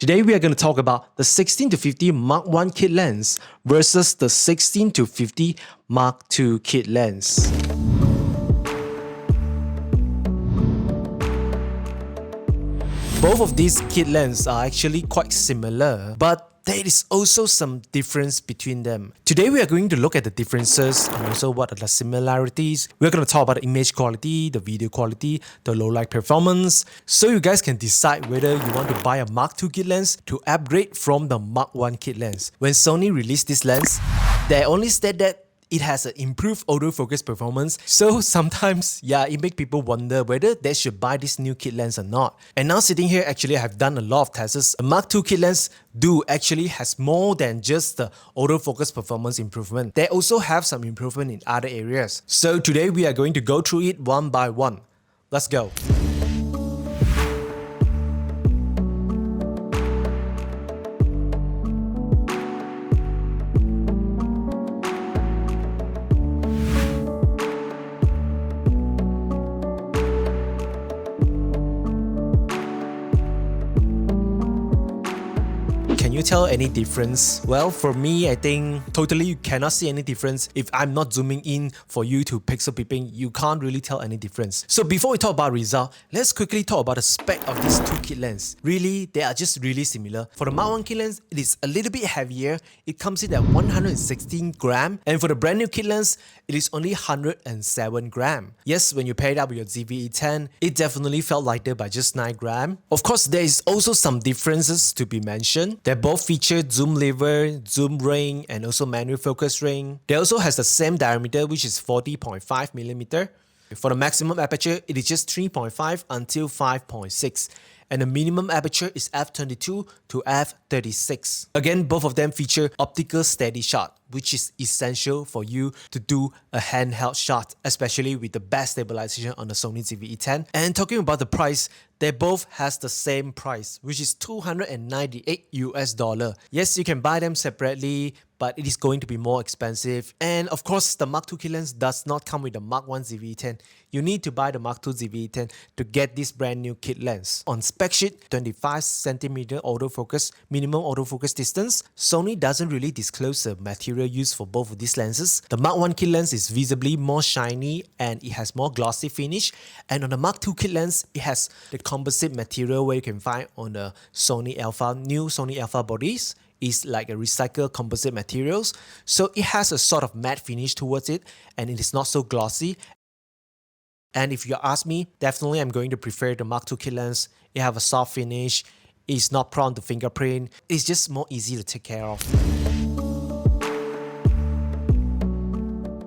Today we are going to talk about the 16-50 Mark I kit lens versus the 16-50 Mark II kit lens. Both of these kit lenses are actually quite similar, but there is also some difference between them. Today we are going to look at the differences and also what are the similarities. We're going to talk about the image quality, the video quality, the low light performance, so you guys can decide whether you want to buy a Mark II kit lens to upgrade from the Mark I kit lens. When Sony released this lens, they only said that it has an improved autofocus performance, so sometimes, it makes people wonder whether they should buy this new kit lens or not. And now sitting here, actually I have done a lot of tests. A Mark II kit lens actually has more than just the autofocus performance improvement. They also have some improvement in other areas. So today we are going to go through it one by one. Let's go. Can you tell any difference? Well, for me, I think totally you cannot see any difference. If I'm not zooming in for you to pixel peeping, you can't really tell any difference. So before we talk about result, let's quickly talk about the spec of these two kit lenses. Really, they are just really similar. For the Mark I kit lens, it is a little bit heavier. It comes in at 116 gram, and for the brand new kit lens, it is only 107 gram. Yes, when you pair it up with your ZV-E10, it definitely felt lighter by just 9 gram. Of course, there is also some differences to be mentioned. They both feature zoom lever, zoom ring, and also manual focus ring. They also has the same diameter, which is 40.5mm. For the maximum aperture, it is just 3.5 until 5.6. And the minimum aperture is f22 to f36. Again, both of them feature optical steady shot, which is essential for you to do a handheld shot, especially with the best stabilization on the Sony ZV-E10. And talking about the price, they both has the same price, which is $298 US. Yes, you can buy them separately, but it is going to be more expensive. And of course, the Mark II kit lens does not come with the Mark I ZV-E10. You need to buy the Mark II ZV-E10 to get this brand new kit lens. On spec sheet, 25cm autofocus, minimum autofocus distance. Sony doesn't really disclose the material used for both of these lenses. The Mark I kit lens is visibly more shiny and it has more glossy finish. And on the Mark II kit lens, it has the composite material where you can find on the new Sony Alpha bodies. Is like a recycled composite materials, so it has a sort of matte finish towards it and it is not so glossy. And if you ask me, definitely I'm going to prefer the Mark II kit lens. It have a soft finish, it's not prone to fingerprint, it's just more easy to take care of.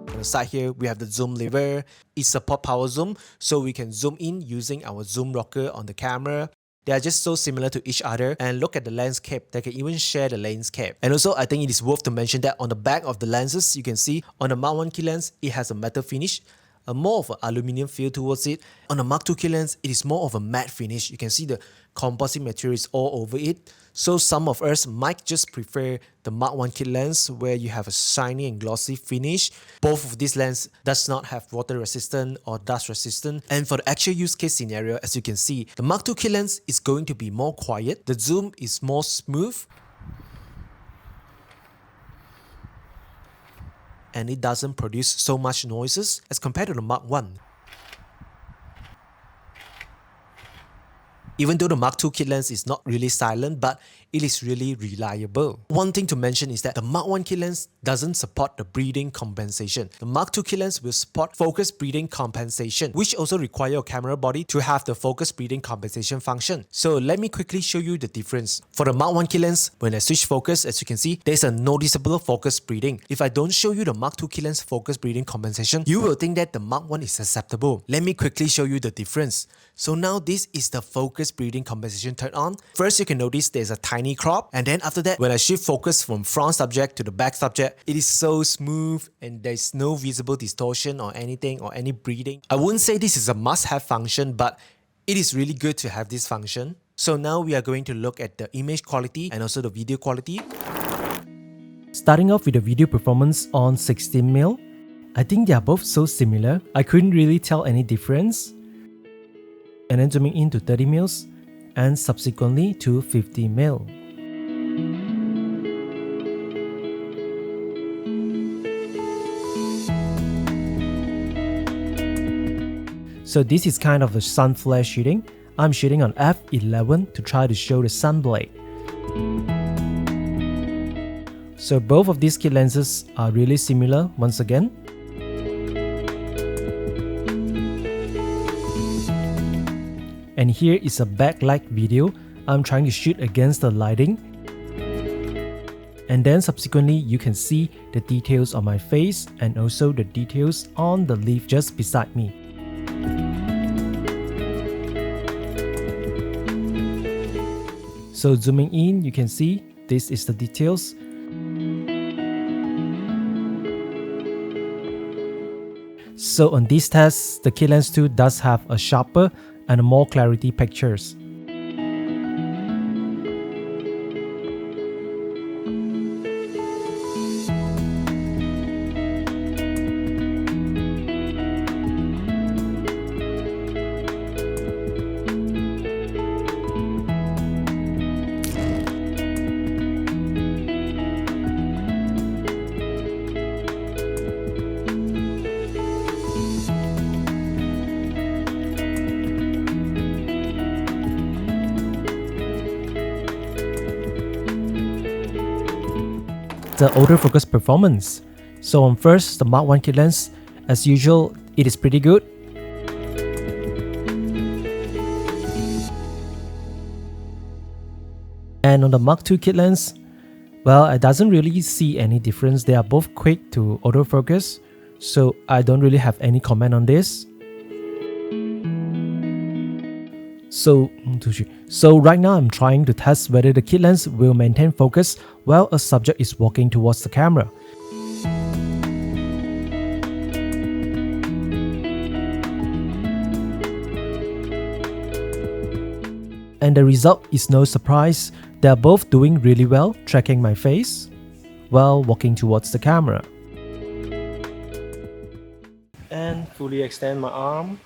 On the side here, we have the zoom lever. It supports power zoom, so we can zoom in using our zoom rocker on the camera. They are just so similar to each other, and look at the lens cap, they can even share the lens cap. And also, I think it is worth to mention that on the back of the lenses, you can see on the Mark I kit lens, it has a metal finish, a more of an aluminium feel towards it. On the Mark II kit lens, it is more of a matte finish. You can see the composite material is all over it. So some of us might just prefer the Mark I kit lens where you have a shiny and glossy finish. Both of these lenses does not have water resistant or dust resistant. And for the actual use case scenario, as you can see, the Mark II kit lens is going to be more quiet. The zoom is more smooth. And it doesn't produce so much noises as compared to the Mark I. Even though the Mark II kit lens is not really silent, but it is really reliable. One thing to mention is that the Mark I kit lens doesn't support the breathing compensation. The Mark II kit lens will support focus breathing compensation, which also require your camera body to have the focus breathing compensation function. So let me quickly show you the difference. For the Mark I kit lens, when I switch focus, as you can see, there's a noticeable focus breathing. If I don't show you the Mark II kit lens focus breathing compensation, you will think that the Mark I is acceptable. Let me quickly show you the difference. So now this is the focus breathing compensation turned on. First, you can notice there's a tiny crop, and then after that, when I shift focus from front subject to the back subject, it is so smooth and there's no visible distortion or anything or any breathing. I wouldn't say this is a must-have function, but it is really good to have this function. So now we are going to look at the image quality and also the video quality. Starting off with the video performance on 16mm, I think they are both so similar, I couldn't really tell any difference. And then zooming into 30mm, and subsequently to 50mm. So this is kind of a sun flare shooting. I'm shooting on f11 to try to show the sun blade. So both of these kit lenses are really similar once again. And here is a backlight video. I'm trying to shoot against the lighting. And then subsequently you can see the details on my face and also the details on the leaf just beside me. So zooming in, you can see this is the details. So on this test, the kit lens 2 does have a sharper and more clarity pictures. The autofocus performance. So on first, the Mark I kit lens, as usual, it is pretty good. And on the Mark II kit lens, well, I doesn't really see any difference. They are both quick to autofocus, so I don't really have any comment on this. So right now I'm trying to test whether the kit lens will maintain focus while a subject is walking towards the camera. And the result is no surprise. They are both doing really well tracking my face while walking towards the camera. And fully extend my arm.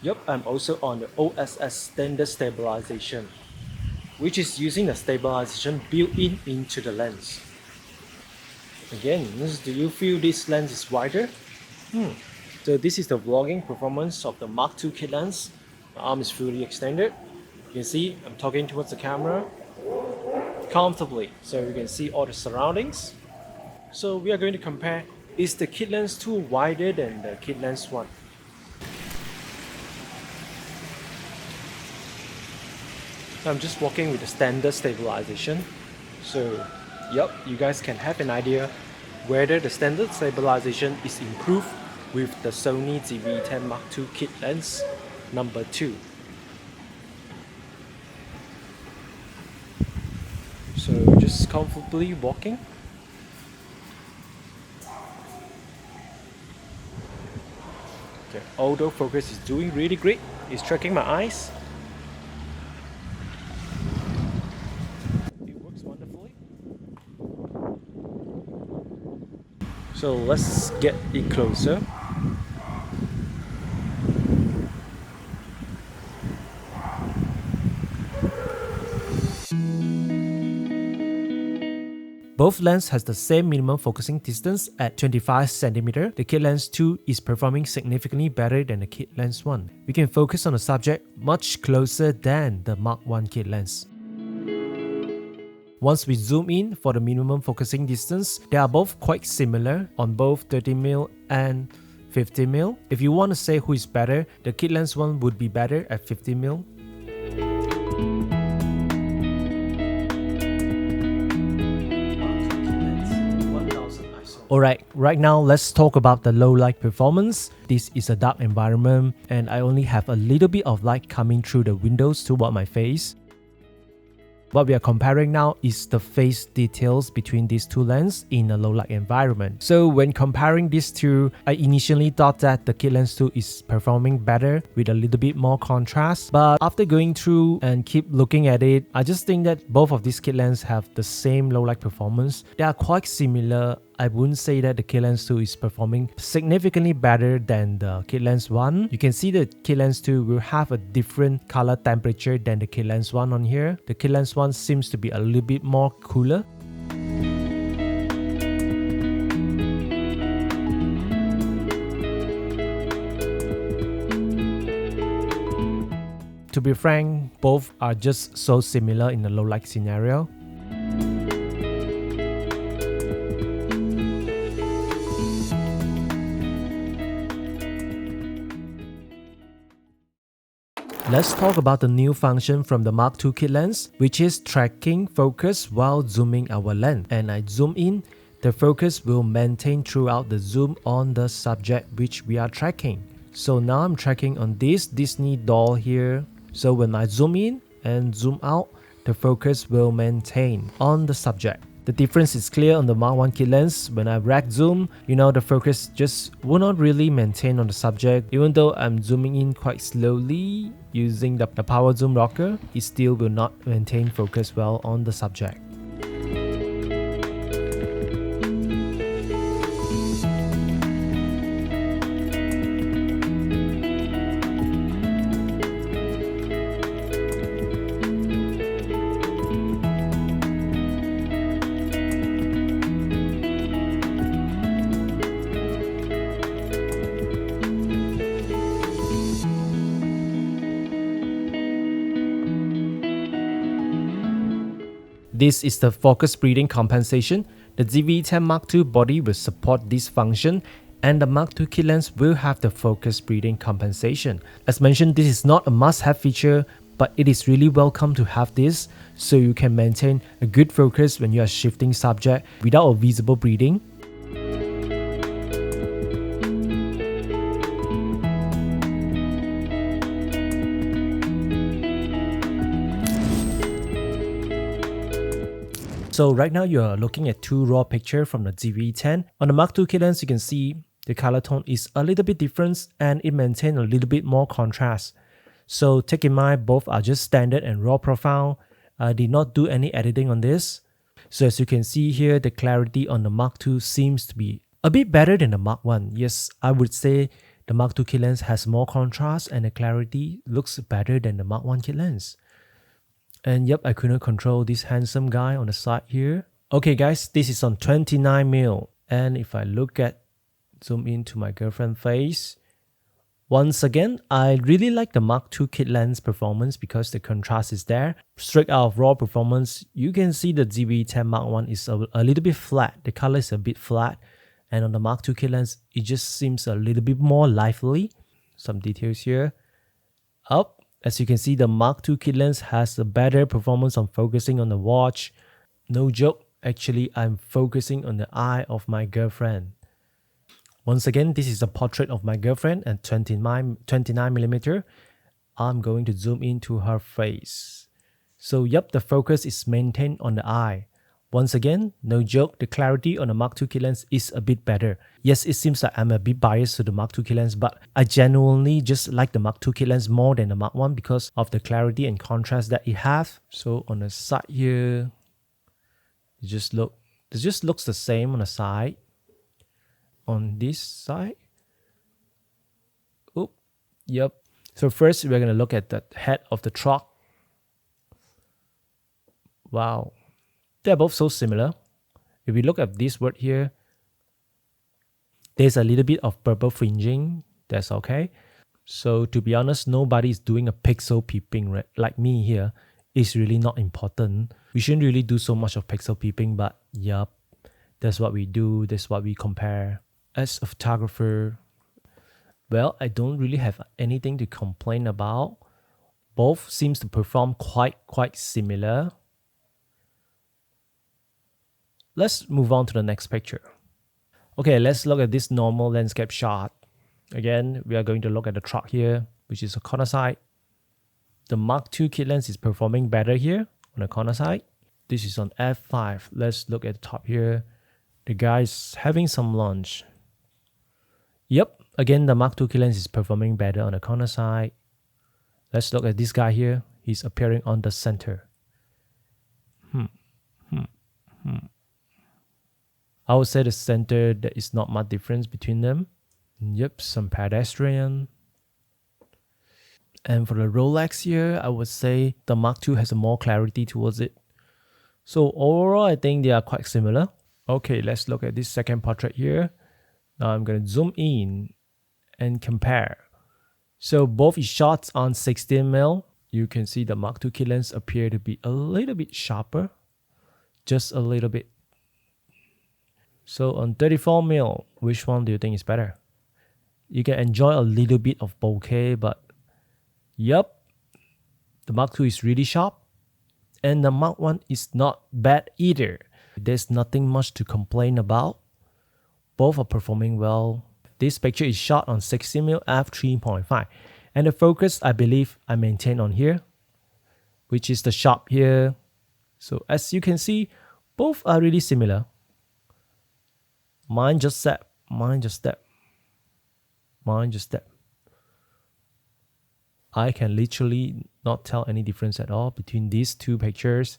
Yep, I'm also on the OSS standard stabilization, which is using the stabilization built-in into the lens. Again, do you feel this lens is wider? So this is the vlogging performance of the Mark II kit lens. My arm is fully extended. You can see I'm talking towards the camera comfortably, so you can see all the surroundings. So we are going to compare, is the kit lens 2 wider than the kit lens 1? I'm just walking with the standard stabilization. So, yep, you guys can have an idea whether the standard stabilization is improved with the Sony ZV-E10 Mark II kit lens number 2. So, just comfortably walking. Okay, autofocus is doing really great. It's tracking my eyes. So let's get it closer. Both lenses has the same minimum focusing distance at 25cm. The kit lens 2 is performing significantly better than the kit lens 1. We can focus on the subject much closer than the Mark I kit lens. Once we zoom in for the minimum focusing distance, they are both quite similar on both 30mm and 50mm. If you want to say who is better, the kit lens 1 would be better at 50mm. Alright, right now let's talk about the low light performance. This is a dark environment and I only have a little bit of light coming through the windows toward my face. What we are comparing now is the face details between these two lenses in a low light environment. So when comparing these two, I initially thought that the kit lens 2 is performing better with a little bit more contrast. But after going through and keep looking at it, I just think that both of these kit lenses have the same low light performance. They are quite similar I wouldn't say that the kit lens 2 is performing significantly better than the kit lens 1. You can see the kit lens 2 will have a different color temperature than the kit lens 1 on here. The kit lens 1 seems to be a little bit more cooler. To be frank, both are just so similar in a low light scenario. Let's talk about the new function from the Mark II kit lens, which is tracking focus while zooming our lens. And I zoom in, the focus will maintain throughout the zoom on the subject which we are tracking. So now I'm tracking on this Disney doll here. So when I zoom in and zoom out, the focus will maintain on the subject. The difference is clear on the Mark I kit lens. When I rack zoom, the focus just will not really maintain on the subject. Even though I'm zooming in quite slowly using the power zoom rocker, it still will not maintain focus well on the subject. This is the focus breathing compensation. The ZV-E10 Mark II body will support this function, and the Mark II kit lens will have the focus breathing compensation. As mentioned, this is not a must-have feature, but it is really welcome to have this, so you can maintain a good focus when you are shifting subject without a visible breathing. So right now you're looking at two raw pictures from the ZV-E10. On the Mark II kit lens, you can see the color tone is a little bit different and it maintains a little bit more contrast. So take in mind, both are just standard and raw profile. I did not do any editing on this. So as you can see here, the clarity on the Mark II seems to be a bit better than the Mark I. Yes, I would say the Mark II kit lens has more contrast and the clarity looks better than the Mark I kit lens. And yep, I couldn't control this handsome guy on the side here. Okay guys, this is on 29mm. And if I zoom into my girlfriend's face, once again, I really like the Mark II kit lens performance because the contrast is there. Straight out of raw performance, you can see the ZV-E10 Mark I is a little bit flat. The color is a bit flat. And on the Mark II kit lens, it just seems a little bit more lively. Some details here. Up. As you can see, the Mark II kit lens has a better performance on focusing on the watch. No joke, actually I'm focusing on the eye of my girlfriend. Once again, this is a portrait of my girlfriend at 29mm. I'm going to zoom into her face. So yep, the focus is maintained on the eye. Once again, no joke, the clarity on the Mark II kit lens is a bit better. Yes, it seems like I'm a bit biased to the Mark II kit lens, but I genuinely just like the Mark II kit lens more than the Mark I because of the clarity and contrast that it has. So on the side here, it just looks the same on the side. On this side, oh, yep. So first, we're gonna look at the head of the truck. Wow. They're both so similar. If we look at this word here, there's a little bit of purple fringing. That's okay. So to be honest, nobody is doing a pixel peeping right? Like me here. It's really not important. We shouldn't really do so much of pixel peeping, but yup, that's what we do. That's what we compare. As a photographer, well, I don't really have anything to complain about. Both seems to perform quite similar. Let's move on to the next picture. Okay, let's look at this normal landscape shot. Again, we are going to look at the truck here, which is a corner side. The Mark II kit lens is performing better here on the corner side. This is on f5. Let's look at the top here. The guy is having some lunch. Yep, again, the Mark II kit lens is performing better on the corner side. Let's look at this guy here. He's appearing on the center. I would say the center, there is not much difference between them. Yep, some pedestrian. And for the Rolex here, I would say the Mark II has more clarity towards it. So overall, I think they are quite similar. Okay, let's look at this second portrait here. Now I'm going to zoom in and compare. So both shots on 16mm. You can see the Mark II kit lens appear to be a little bit sharper. Just a little bit. So on 34mm, which one do you think is better? You can enjoy a little bit of bokeh, but yep, the Mark II is really sharp. And the Mark I is not bad either. There's nothing much to complain about. Both are performing well. This picture is shot on 60mm f3.5. And the focus, I believe, I maintain on here, which is the sharp here. So as you can see, both are really similar. Mine just step, mine just step, mine just step. I can literally not tell any difference at all between these two pictures.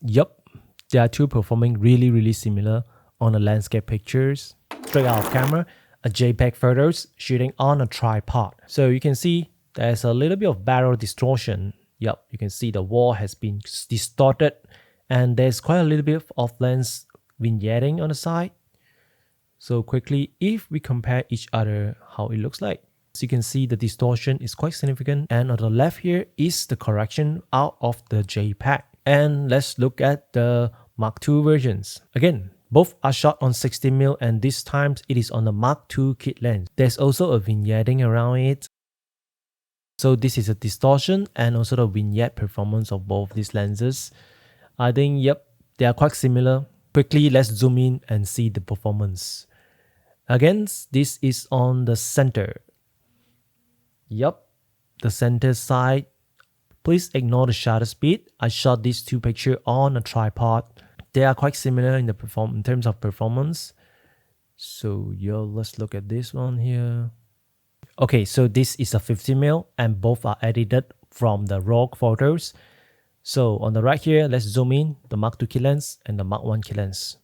Yup, they are two performing really similar on the landscape pictures. Straight out of camera, a JPEG photos shooting on a tripod. So you can see there's a little bit of barrel distortion. Yup, you can see the wall has been distorted and there's quite a little bit of lens vignetting on the side. So quickly, if we compare each other, how it looks like. So you can see the distortion is quite significant, and on the left here is the correction out of the JPEG. And let's look at the Mark II versions. Again, both are shot on 60mm and this time it is on the Mark II kit lens. There's also a vignetting around it. So this is a distortion and also the vignette performance of both these lenses. I think, yep, they are quite similar. Quickly, let's zoom in and see the performance. Again, this is on the center. Yup, the center side. Please ignore the shutter speed. I shot these two pictures on a tripod. They are quite similar in terms of performance. So let's look at this one here. Okay, so this is a 50mm and both are edited from the raw photos. So on the right here, let's zoom in the Mark II kit lens and the Mark I kit lens.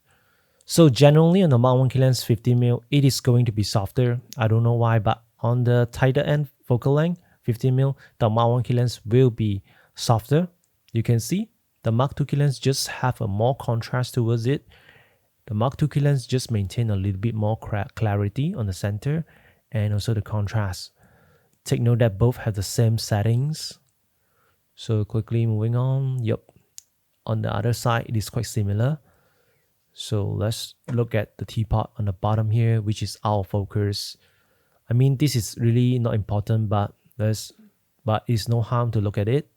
So generally on the Mark I kit lens 50mm, it is going to be softer. I don't know why, but on the tighter end focal length 50mm, the Mark I kit lens will be softer. You can see the Mark II kit lens just have a more contrast towards it. The Mark II kit lens just maintain a little bit more clarity on the center and also the contrast. Take note that both have the same settings. So quickly moving on. Yep, on the other side it is quite similar. So let's look at the teapot on the bottom here, which is out of focus. I mean, this is really not important, but it's no harm to look at it.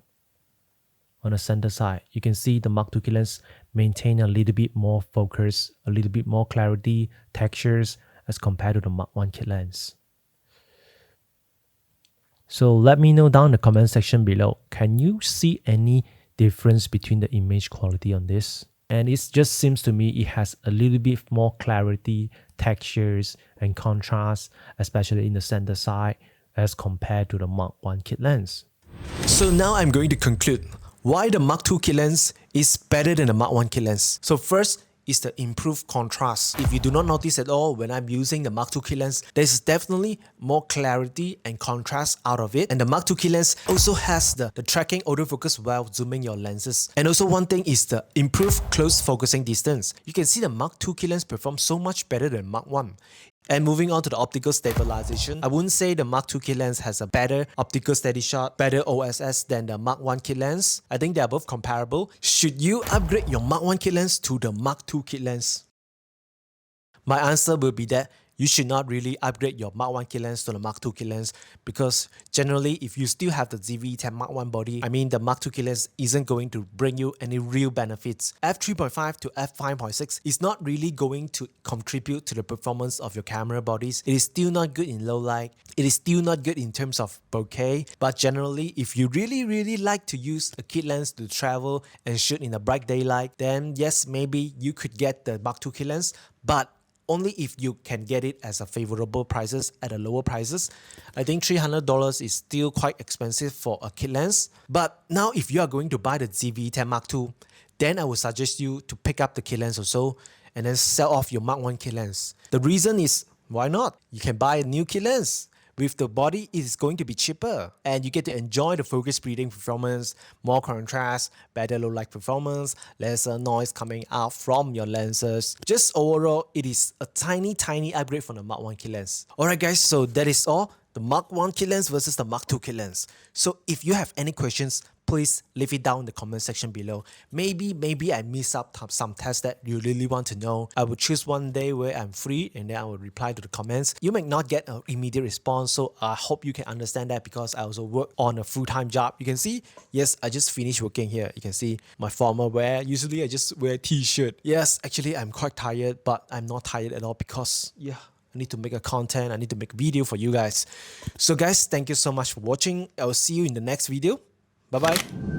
On the center side, you can see the Mark II kit lens maintain a little bit more focus, a little bit more clarity, textures as compared to the Mark I kit lens. So let me know down in the comment section below, can you see any difference between the image quality on this? And it just seems to me it has a little bit more clarity, textures, and contrast, especially in the center side as compared to the Mark I kit lens. So now I'm going to conclude why the Mark II kit lens is better than the Mark I kit lens. So first is the improved contrast. If you do not notice at all when I'm using the Mark II kit lens, there's definitely more clarity and contrast out of it. And the Mark II kit lens also has the tracking autofocus while zooming your lenses. And also one thing is the improved close focusing distance. You can see the Mark II kit lens perform so much better than Mark I. And moving on to the optical stabilization, I wouldn't say the Mark II kit lens has a better optical steady shot, better OSS than the Mark I kit lens. I think they are both comparable. Should you upgrade your Mark I kit lens to the Mark II kit lens? My answer will be that you should not really upgrade your Mark I kit lens to the Mark II kit lens, because generally if you still have the ZV-E10 Mark I body, I mean the Mark II kit lens isn't going to bring you any real benefits. f3.5 to f5.6 is not really going to contribute to the performance of your camera bodies. It is still not good in low light. It is still not good in terms of bokeh, but generally if you really like to use a kit lens to travel and shoot in a bright daylight, then yes, maybe you could get the Mark II kit lens, but only if you can get it as a favorable prices at a lower prices. I think $300 is still quite expensive for a kit lens. But now if you are going to buy the ZV-E10 Mark II, then I would suggest you to pick up the kit lens also and then sell off your Mark I kit lens. The reason is, why not? You can buy a new kit lens. With the body, it is going to be cheaper, and you get to enjoy the focus breathing performance, more contrast, better low light performance, lesser noise coming out from your lenses. Just overall, it is a tiny upgrade from the Mark I kit lens. Alright guys, so that is all. The Mark I kit lens versus the Mark II kit lens. So if you have any questions, please leave it down in the comment section below. Maybe I miss out some tests that you really want to know. I will choose one day where I'm free and then I will reply to the comments. You may not get an immediate response, so I hope you can understand that because I also work on a full-time job. You can see, yes, I just finished working here. You can see my formal wear. Usually I just wear a t-shirt. Yes, actually I'm quite tired, but I'm not tired at all because, yeah, I need to make a content. I need to make a video for you guys. So guys, thank you so much for watching. I will see you in the next video. Bye bye.